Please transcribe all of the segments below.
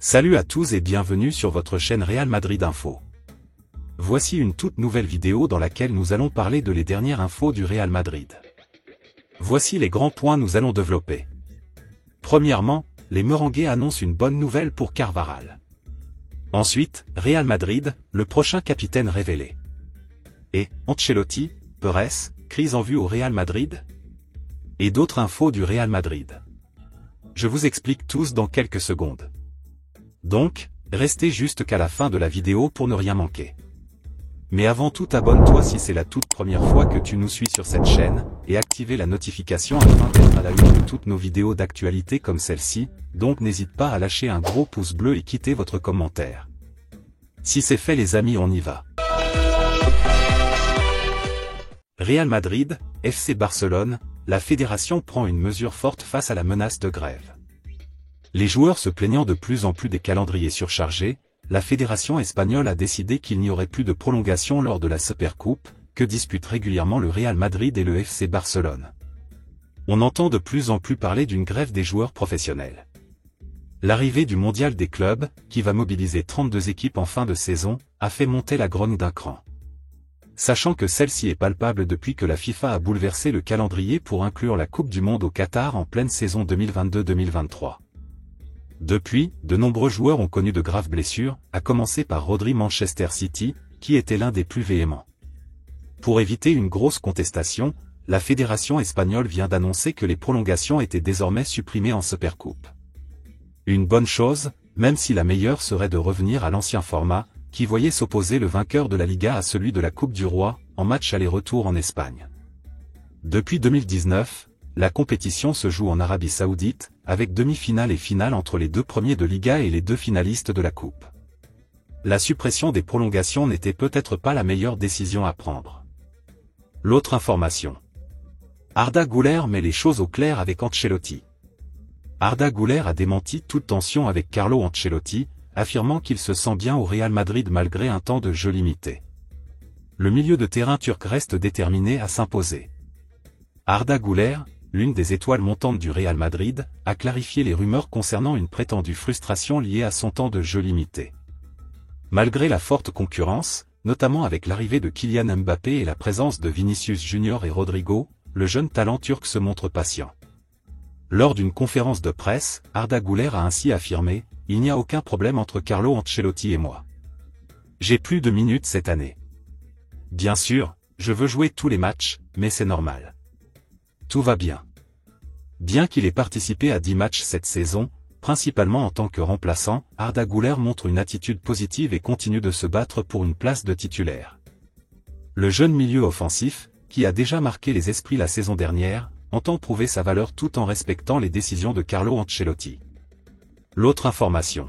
Salut à tous et bienvenue sur votre chaîne Real Madrid Info. Voici une toute nouvelle vidéo dans laquelle nous allons parler de les dernières infos du Real Madrid. Voici les grands points nous allons développer. Premièrement, les Merengues annoncent une bonne nouvelle pour Carvajal. Ensuite, Real Madrid, le prochain capitaine révélé. Et, Ancelotti, Pérez, crise en vue au Real Madrid? Et d'autres infos du Real Madrid. Je vous explique tous dans quelques secondes. Donc, restez juste qu'à la fin de la vidéo pour ne rien manquer. Mais avant tout, abonne-toi si c'est la toute première fois que tu nous suis sur cette chaîne, et activez la notification afin d'être à la une de toutes nos vidéos d'actualité comme celle-ci, donc n'hésite pas à lâcher un gros pouce bleu et quitter votre commentaire. Si c'est fait les amis, on y va. Real Madrid, FC Barcelone, la fédération prend une mesure forte face à la menace de grève. Les joueurs se plaignant de plus en plus des calendriers surchargés, la fédération espagnole a décidé qu'il n'y aurait plus de prolongation lors de la Supercoupe, que disputent régulièrement le Real Madrid et le FC Barcelone. On entend de plus en plus parler d'une grève des joueurs professionnels. L'arrivée du mondial des clubs, qui va mobiliser 32 équipes en fin de saison, a fait monter la grogne d'un cran. Sachant que celle-ci est palpable depuis que la FIFA a bouleversé le calendrier pour inclure la Coupe du Monde au Qatar en pleine saison 2022-2023. Depuis, de nombreux joueurs ont connu de graves blessures, à commencer par Rodri Manchester City, qui était l'un des plus véhéments. Pour éviter une grosse contestation, la fédération espagnole vient d'annoncer que les prolongations étaient désormais supprimées en Supercoupe. Une bonne chose, même si la meilleure serait de revenir à l'ancien format, qui voyait s'opposer le vainqueur de la Liga à celui de la Coupe du Roi, en match aller-retour en Espagne. Depuis 2019, la compétition se joue en Arabie Saoudite, avec demi-finale et finale entre les deux premiers de Liga et les deux finalistes de la Coupe. La suppression des prolongations n'était peut-être pas la meilleure décision à prendre. L'autre information. Arda Güler met les choses au clair avec Ancelotti. Arda Güler a démenti toute tension avec Carlo Ancelotti, affirmant qu'il se sent bien au Real Madrid malgré un temps de jeu limité. Le milieu de terrain turc reste déterminé à s'imposer. Arda Güler, l'une des étoiles montantes du Real Madrid, a clarifié les rumeurs concernant une prétendue frustration liée à son temps de jeu limité. Malgré la forte concurrence, notamment avec l'arrivée de Kylian Mbappé et la présence de Vinicius Junior et Rodrigo, le jeune talent turc se montre patient. Lors d'une conférence de presse, Arda Güler a ainsi affirmé « Il n'y a aucun problème entre Carlo Ancelotti et moi. J'ai plus de minutes cette année. Bien sûr, je veux jouer tous les matchs, mais c'est normal. Tout va bien. » Bien qu'il ait participé à 10 matchs cette saison, principalement en tant que remplaçant, Arda Güler montre une attitude positive et continue de se battre pour une place de titulaire. Le jeune milieu offensif, qui a déjà marqué les esprits la saison dernière, entend prouver sa valeur tout en respectant les décisions de Carlo Ancelotti. L'autre information.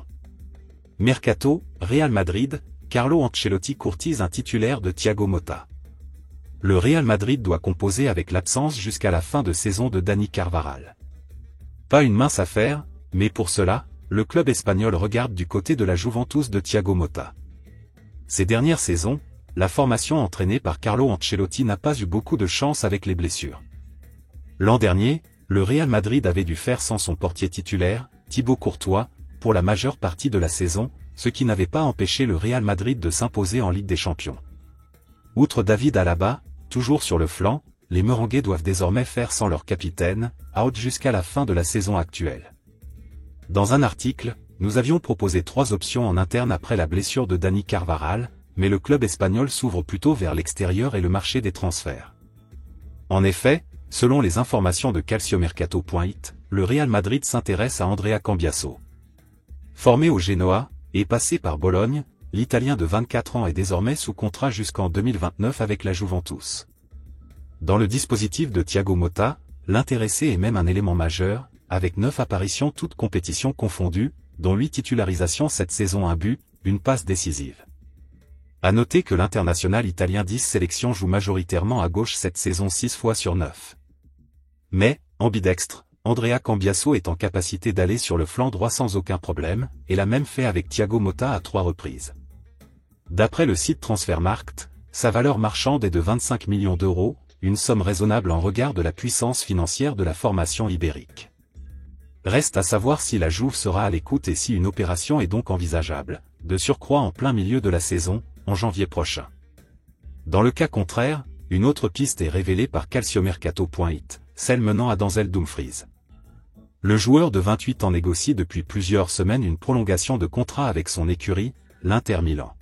Mercato, Real Madrid, Carlo Ancelotti courtise un titulaire de Thiago Motta. Le Real Madrid doit composer avec l'absence jusqu'à la fin de saison de Dani Carvajal. Pas une mince affaire, mais pour cela, le club espagnol regarde du côté de la Juventus de Thiago Motta. Ces dernières saisons, la formation entraînée par Carlo Ancelotti n'a pas eu beaucoup de chance avec les blessures. L'an dernier, le Real Madrid avait dû faire sans son portier titulaire, Thibaut Courtois, pour la majeure partie de la saison, ce qui n'avait pas empêché le Real Madrid de s'imposer en Ligue des Champions. Outre David Alaba, toujours sur le flanc, les Merengues doivent désormais faire sans leur capitaine, out jusqu'à la fin de la saison actuelle. Dans un article, nous avions proposé 3 options en interne après la blessure de Dani Carvajal, mais le club espagnol s'ouvre plutôt vers l'extérieur et le marché des transferts. En effet, selon les informations de calciomercato.it, le Real Madrid s'intéresse à Andrea Cambiasso. Formé au Genoa, et passé par Bologne, l'Italien de 24 ans est désormais sous contrat jusqu'en 2029 avec la Juventus. Dans le dispositif de Thiago Motta, l'intéressé est même un élément majeur, avec 9 apparitions toutes compétitions confondues, dont 8 titularisations cette saison, un but, une passe décisive. À noter que l'international italien 10 sélections joue majoritairement à gauche cette saison 6 fois sur 9. Mais, ambidextre, Andrea Cambiasso est en capacité d'aller sur le flanc droit sans aucun problème, et l'a même fait avec Thiago Motta à 3 reprises. D'après le site Transfermarkt, sa valeur marchande est de 25 millions d'euros, une somme raisonnable en regard de la puissance financière de la formation ibérique. Reste à savoir si la Juve sera à l'écoute et si une opération est donc envisageable, de surcroît en plein milieu de la saison, en janvier prochain. Dans le cas contraire, une autre piste est révélée par Calciomercato.it, celle menant à Denzel Dumfries. Le joueur de 28 ans négocie depuis plusieurs semaines une prolongation de contrat avec son écurie, l'Inter Milan.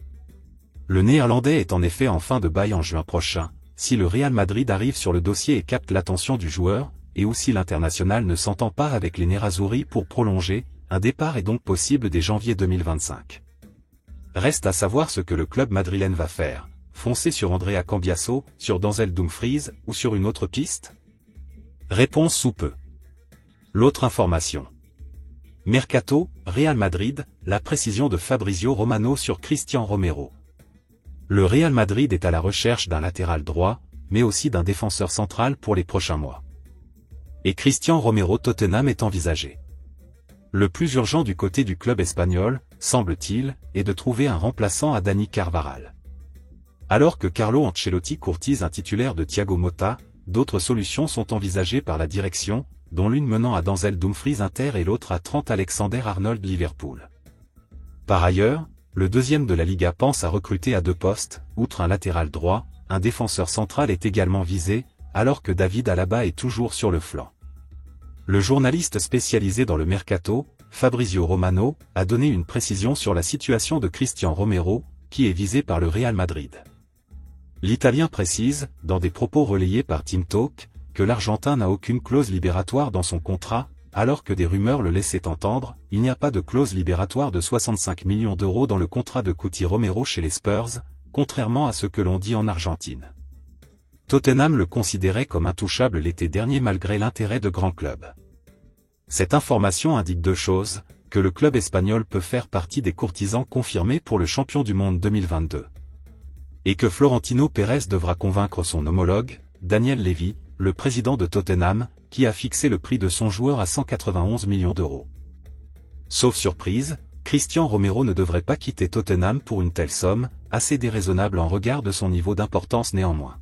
Le Néerlandais est en effet en fin de bail en juin prochain, si le Real Madrid arrive sur le dossier et capte l'attention du joueur, et ou si l'international ne s'entend pas avec les Nerazzurri pour prolonger, un départ est donc possible dès janvier 2025. Reste à savoir ce que le club madrilène va faire, foncer sur Andrea Cambiasso, sur Denzel Dumfries, ou sur une autre piste? Réponse sous peu. L'autre information. Mercato, Real Madrid, la précision de Fabrizio Romano sur Cristian Romero. Le Real Madrid est à la recherche d'un latéral droit, mais aussi d'un défenseur central pour les prochains mois. Et Cristian Romero Tottenham est envisagé. Le plus urgent du côté du club espagnol, semble-t-il, est de trouver un remplaçant à Dani Carvajal. Alors que Carlo Ancelotti courtise un titulaire de Thiago Motta, d'autres solutions sont envisagées par la direction, dont l'une menant à Denzel Dumfries Inter et l'autre à Trent Alexander-Arnold Liverpool. Par ailleurs, le deuxième de la Liga pense à recruter à deux postes, outre un latéral droit, un défenseur central est également visé, alors que David Alaba est toujours sur le flanc. Le journaliste spécialisé dans le mercato, Fabrizio Romano, a donné une précision sur la situation de Cristian Romero, qui est visé par le Real Madrid. L'Italien précise, dans des propos relayés par Team Talk, que l'Argentin n'a aucune clause libératoire dans son contrat, alors que des rumeurs le laissaient entendre, il n'y a pas de clause libératoire de 65 millions d'euros dans le contrat de Cuti Romero chez les Spurs, contrairement à ce que l'on dit en Argentine. Tottenham le considérait comme intouchable l'été dernier malgré l'intérêt de grands clubs. Cette information indique deux choses, que le club espagnol peut faire partie des courtisans confirmés pour le champion du monde 2022. Et que Florentino Pérez devra convaincre son homologue, Daniel Levy, le président de Tottenham, qui a fixé le prix de son joueur à 191 millions d'euros. Sauf surprise, Cristian Romero ne devrait pas quitter Tottenham pour une telle somme, assez déraisonnable en regard de son niveau d'importance néanmoins.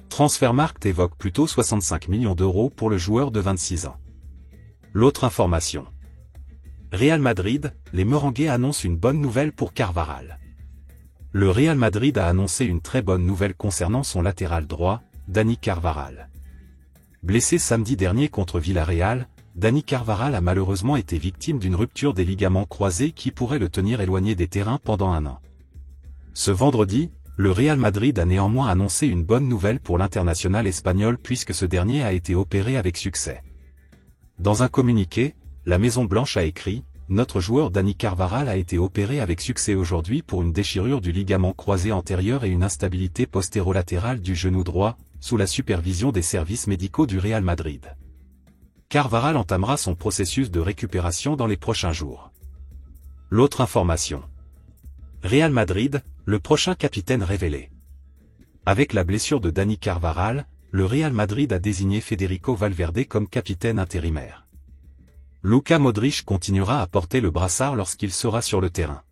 Transfermarkt évoque plutôt 65 millions d'euros pour le joueur de 26 ans. L'autre information. Real Madrid, les Merengues annoncent une bonne nouvelle pour Carvajal. Le Real Madrid a annoncé une très bonne nouvelle concernant son latéral droit, Dani Carvajal. Blessé samedi dernier contre Villarreal, Dani Carvajal a malheureusement été victime d'une rupture des ligaments croisés qui pourrait le tenir éloigné des terrains pendant un an. Ce vendredi, le Real Madrid a néanmoins annoncé une bonne nouvelle pour l'international espagnol puisque ce dernier a été opéré avec succès. Dans un communiqué, la Maison Blanche a écrit « Notre joueur Dani Carvajal a été opéré avec succès aujourd'hui pour une déchirure du ligament croisé antérieur et une instabilité postérolatérale du genou droit, sous la supervision des services médicaux du Real Madrid. Carvajal entamera son processus de récupération dans les prochains jours. » L'autre information. Real Madrid, le prochain capitaine révélé. Avec la blessure de Dani Carvajal, le Real Madrid a désigné Federico Valverde comme capitaine intérimaire. Luka Modric continuera à porter le brassard lorsqu'il sera sur le terrain.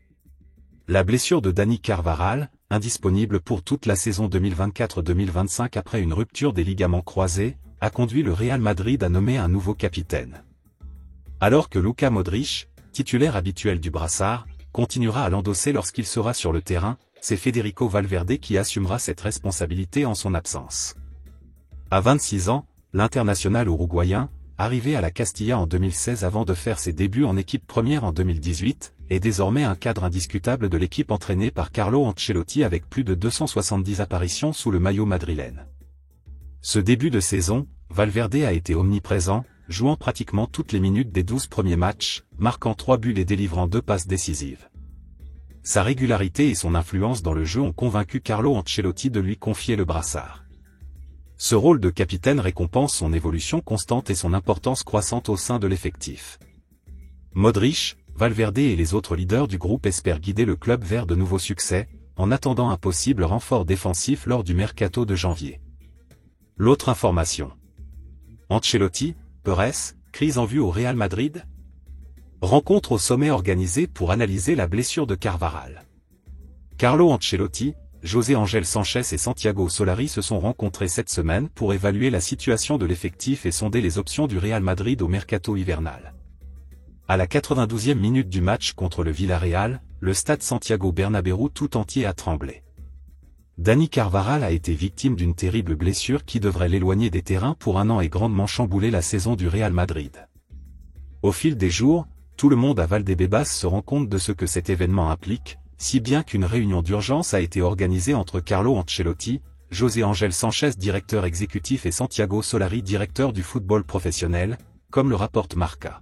La blessure de Dani Carvajal, indisponible pour toute la saison 2024-2025 après une rupture des ligaments croisés, a conduit le Real Madrid à nommer un nouveau capitaine. Alors que Luka Modric, titulaire habituel du brassard, continuera à l'endosser lorsqu'il sera sur le terrain, c'est Federico Valverde qui assumera cette responsabilité en son absence. À 26 ans, l'international uruguayen, arrivé à la Castilla en 2016 avant de faire ses débuts en équipe première en 2018, est désormais un cadre indiscutable de l'équipe entraînée par Carlo Ancelotti avec plus de 270 apparitions sous le maillot madrilène. Ce début de saison, Valverde a été omniprésent, jouant pratiquement toutes les minutes des 12 premiers matchs, marquant 3 buts et délivrant 2 passes décisives. Sa régularité et son influence dans le jeu ont convaincu Carlo Ancelotti de lui confier le brassard. Ce rôle de capitaine récompense son évolution constante et son importance croissante au sein de l'effectif. Modric, Valverde et les autres leaders du groupe espèrent guider le club vers de nouveaux succès, en attendant un possible renfort défensif lors du mercato de janvier. L'autre information. Ancelotti, Pérez, crise en vue au Real Madrid? Rencontre au sommet organisée pour analyser la blessure de Carvajal. Carlo Ancelotti, José Ángel Sánchez et Santiago Solari se sont rencontrés cette semaine pour évaluer la situation de l'effectif et sonder les options du Real Madrid au mercato hivernal. À la 92e minute du match contre le Villarreal, le stade Santiago Bernabéu tout entier a tremblé. Dani Carvajal a été victime d'une terrible blessure qui devrait l'éloigner des terrains pour un an et grandement chambouler la saison du Real Madrid. Au fil des jours, tout le monde à Valdebebas se rend compte de ce que cet événement implique, si bien qu'une réunion d'urgence a été organisée entre Carlo Ancelotti, José Ángel Sánchez directeur exécutif et Santiago Solari directeur du football professionnel, comme le rapporte Marca.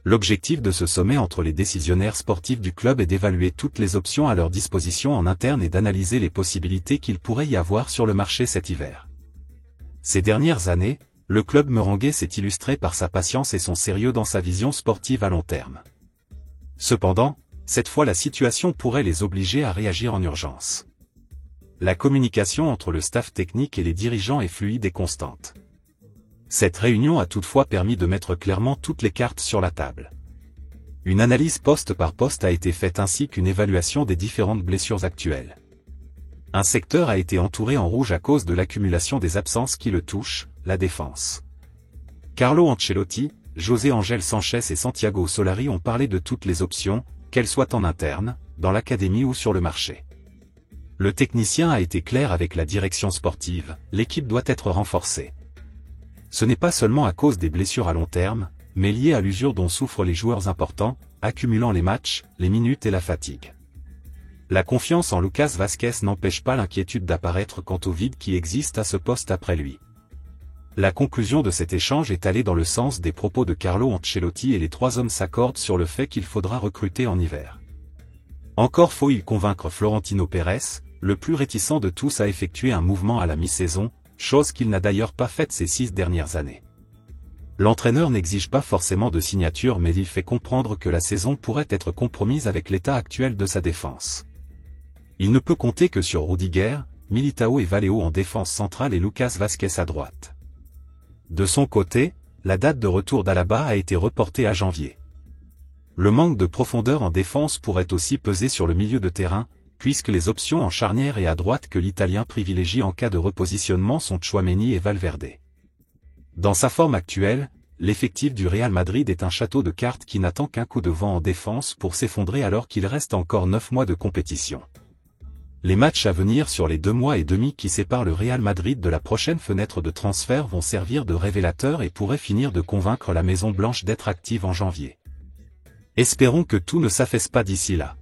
L'objectif de ce sommet entre les décisionnaires sportifs du club est d'évaluer toutes les options à leur disposition en interne et d'analyser les possibilités qu'il pourrait y avoir sur le marché cet hiver. Ces dernières années, le club merengue s'est illustré par sa patience et son sérieux dans sa vision sportive à long terme. Cependant, cette fois la situation pourrait les obliger à réagir en urgence. La communication entre le staff technique et les dirigeants est fluide et constante. Cette réunion a toutefois permis de mettre clairement toutes les cartes sur la table. Une analyse poste par poste a été faite ainsi qu'une évaluation des différentes blessures actuelles. Un secteur a été entouré en rouge à cause de l'accumulation des absences qui le touchent, la défense. Carlo Ancelotti, José Ángel Sánchez et Santiago Solari ont parlé de toutes les options, qu'elles soient en interne, dans l'académie ou sur le marché. Le technicien a été clair avec la direction sportive, l'équipe doit être renforcée. Ce n'est pas seulement à cause des blessures à long terme, mais lié à l'usure dont souffrent les joueurs importants, accumulant les matchs, les minutes et la fatigue. La confiance en Lucas Vázquez n'empêche pas l'inquiétude d'apparaître quant au vide qui existe à ce poste après lui. La conclusion de cet échange est allée dans le sens des propos de Carlo Ancelotti et les trois hommes s'accordent sur le fait qu'il faudra recruter en hiver. Encore faut-il convaincre Florentino Pérez, le plus réticent de tous à effectuer un mouvement à la mi-saison, chose qu'il n'a d'ailleurs pas faite ces 6 dernières années. L'entraîneur n'exige pas forcément de signature mais il fait comprendre que la saison pourrait être compromise avec l'état actuel de sa défense. Il ne peut compter que sur Rudiger, Militao et Valeo en défense centrale et Lucas Vázquez à droite. De son côté, la date de retour d'Alaba a été reportée à janvier. Le manque de profondeur en défense pourrait aussi peser sur le milieu de terrain, puisque les options en charnière et à droite que l'Italien privilégie en cas de repositionnement sont Tchouaméni et Valverde. Dans sa forme actuelle, l'effectif du Real Madrid est un château de cartes qui n'attend qu'un coup de vent en défense pour s'effondrer alors qu'il reste encore 9 mois de compétition. Les matchs à venir sur les 2 mois et demi qui séparent le Real Madrid de la prochaine fenêtre de transfert vont servir de révélateurs et pourraient finir de convaincre la Maison Blanche d'être active en janvier. Espérons que tout ne s'affaisse pas d'ici là.